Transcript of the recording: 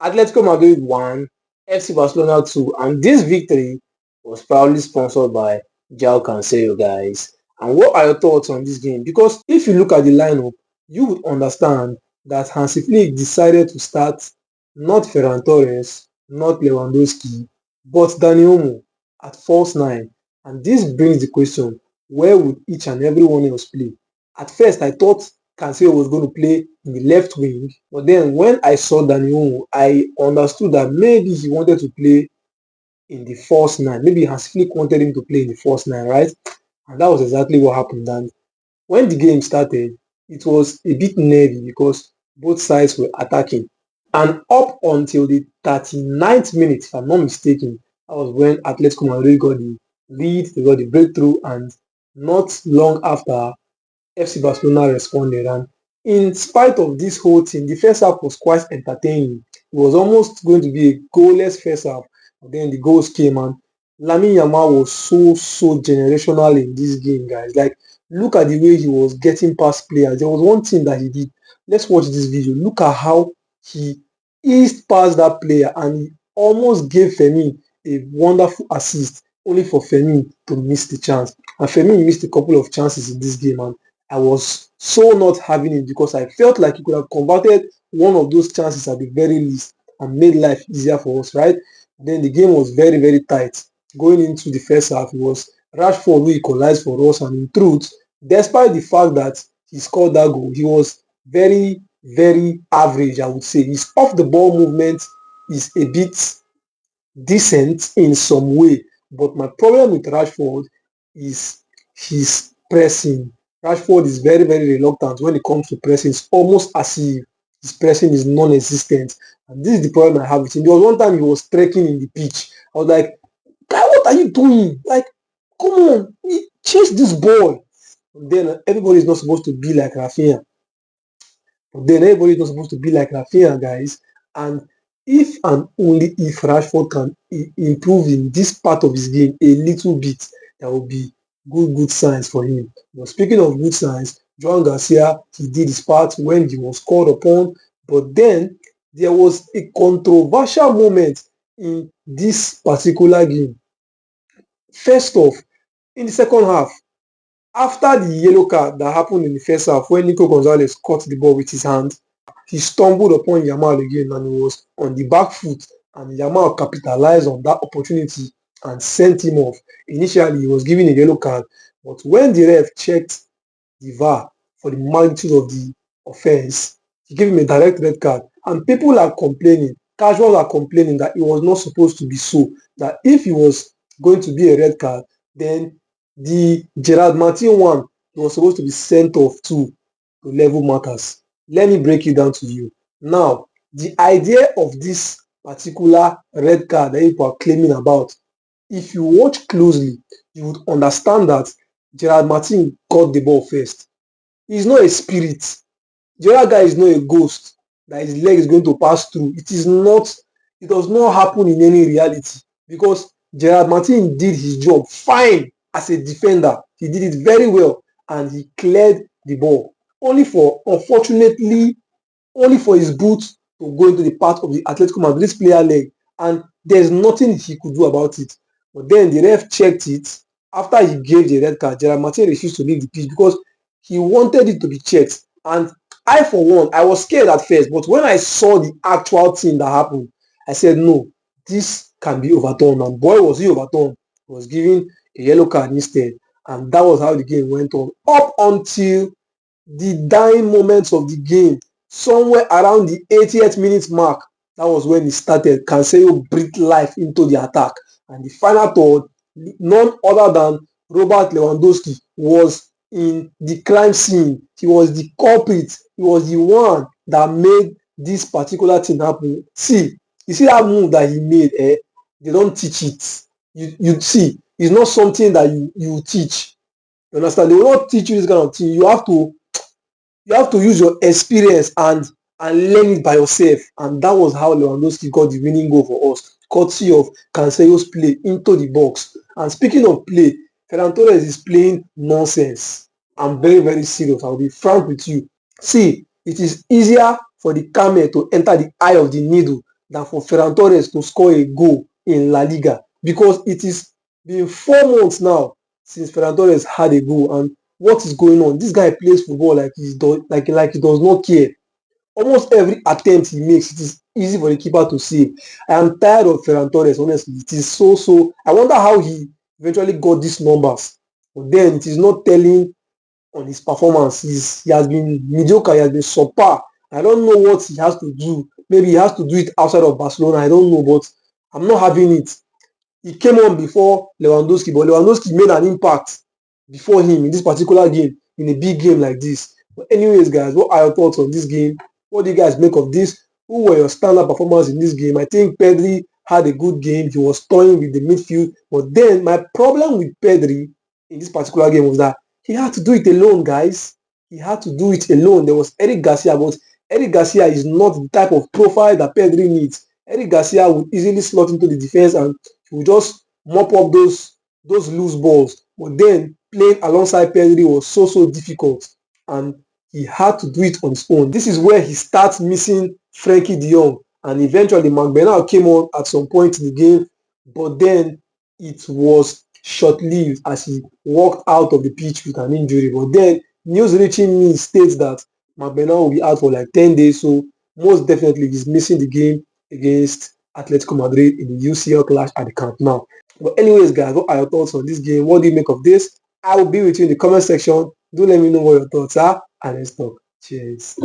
Atletico Madrid won, FC Barcelona 2, and this victory was proudly sponsored by João Cancelo, guys. And what are your thoughts on this game? Because if you look at the lineup, you would understand that Hansi Flick decided to start not Ferran Torres, not Lewandowski, but Dani Olmo at false nine. And this brings the question, where would each and every one else play? At first, I thought Cancelo was going to play in the left wing, but then when I saw Dani Olmo, I understood that maybe he wanted to play in the false nine. Maybe Hans Flick wanted him to play in the false nine, right? And that was exactly what happened. And when the game started, it was a bit nervy because both sides were attacking. And up until the 39th minute, if I'm not mistaken, that was when Atletico Madrid got the lead, they got the breakthrough, and not long after, FC Barcelona responded. And in spite of this whole thing, the first half was quite entertaining. It was almost going to be a goalless first half, but then the goals came, and Lamine Yamal was so generational in this game, guys. Like, look at the way he was getting past players. There was one thing that he did. Let's watch this video. Look at how he eased past that player and he almost gave Fermin a wonderful assist, only for Fermin to miss the chance. And Fermin missed a couple of chances in this game, and I was so not having it because I felt like he could have converted one of those chances at the very least and made life easier for us, right? Then the game was very tight. Going into the first half, it was Rashford who equalized for us, and in truth, despite the fact that he scored that goal, he was very average, I would say. His off the ball movement is a bit decent in some way, but my problem with Rashford is his pressing. Rashford is very reluctant when it comes to pressing. It's almost as if his pressing is non-existent. And this is the problem I have with him. There was one time he was trekking in the pitch. I was like, guy, what are you doing? Like, come on, chase this ball. And then everybody is not supposed to be like Rafinha. But then everybody is not supposed to be like Rafinha, guys. And if and only if Rashford can improve in this part of his game a little bit, there will be good signs for him. But speaking of good signs, Joan Garcia, he did his part when he was called upon. But then there was a controversial moment in this particular game. First off, in the second half, after the yellow card that happened in the first half when Nico Gonzalez caught the ball with his hand, he stumbled upon Yamal again and he was on the back foot, and Yamal capitalized on that opportunity and sent him off. Initially, he was given a yellow card, but when the ref checked the VAR for the magnitude of the offense, he gave him a direct red card. And people are complaining, casuals are complaining that it was not supposed to be so, that if it was going to be a red card, then the Gerard Martin one was supposed to be sent off too to level matters. Let me break it down to you. Now, the idea of this particular red card that people are claiming about, if you watch closely, you would understand that Gerard Martin got the ball first. He's not a spirit. The other guy is not a ghost that his leg is going to pass through. It is not, it does not happen in any reality because Gerard Martin did his job fine as a defender. He did it very well and he cleared the ball. Only for, unfortunately, only for his boot to go into the part of the Atletico Madrid player leg, and there's nothing he could do about it. But then the ref checked it after he gave the red card. Gerard Martin refused to leave the pitch because he wanted it to be checked. And I, for one, I was scared at first, but when I saw the actual thing that happened, I said, no, this can be overturned. And boy, was he overturned. He was given a yellow card instead. And that was how the game went on up until the dying moments of the game, somewhere around the 80th minute mark. That was when it started. Cancelo breathed life into the attack. And the final third, none other than Robert Lewandowski, was in the crime scene. He was the culprit. He was the one that made this particular thing happen. See, you see that move that he made, they don't teach it. You see, it's not something that you teach. You understand? They will not teach you this kind of thing. You have to use your experience and learn it by yourself. And that was how Lewandowski got the winning goal for us, courtesy of Cancelo's play into the box. And speaking of play, Ferran Torres is playing nonsense. I'm very serious. I'll be frank with you. See, it is easier for the camel to enter the eye of the needle than for Ferran Torres to score a goal in La Liga, because it is been 4 months now since Ferran Torres had a goal. And what is going on? This guy plays football like he does not care. Almost every attempt he makes, it is easy for the keeper to save. I am tired of Ferran Torres, honestly. It is so. I wonder how he eventually got these numbers. But then it is not telling on his performance. He has been mediocre, he has been subpar. I don't know what he has to do. Maybe he has to do it outside of Barcelona. I don't know, but I'm not having it. He came on before Lewandowski, but Lewandowski made an impact before him in this particular game, in a big game like this. But anyways, guys, what are your thoughts on this game? What do you guys make of this? Who were your standout performers in this game? I think Pedri had a good game. He was toying with the midfield. But then my problem with Pedri in this particular game was that he had to do it alone, guys. He had to do it alone. There was Eric Garcia, but Eric Garcia is not the type of profile that Pedri needs. Eric Garcia would easily slot into the defense and he would just mop up those loose balls. But then playing alongside Pedri was so difficult, and he had to do it on his own. This is where he starts missing Frankie de Jong, and eventually McBurnell came on at some point in the game, but then it was short-lived as he walked out of the pitch with an injury. But then news reaching me states that McBurnell will be out for like 10 days, so most definitely he's missing the game against Atletico Madrid in the UCL clash at the Camp Nou. But anyways, guys, what are your thoughts on this game? What do you make of this? I will be with you in the comment section. Do let me know what your thoughts are, and let's talk. Cheers.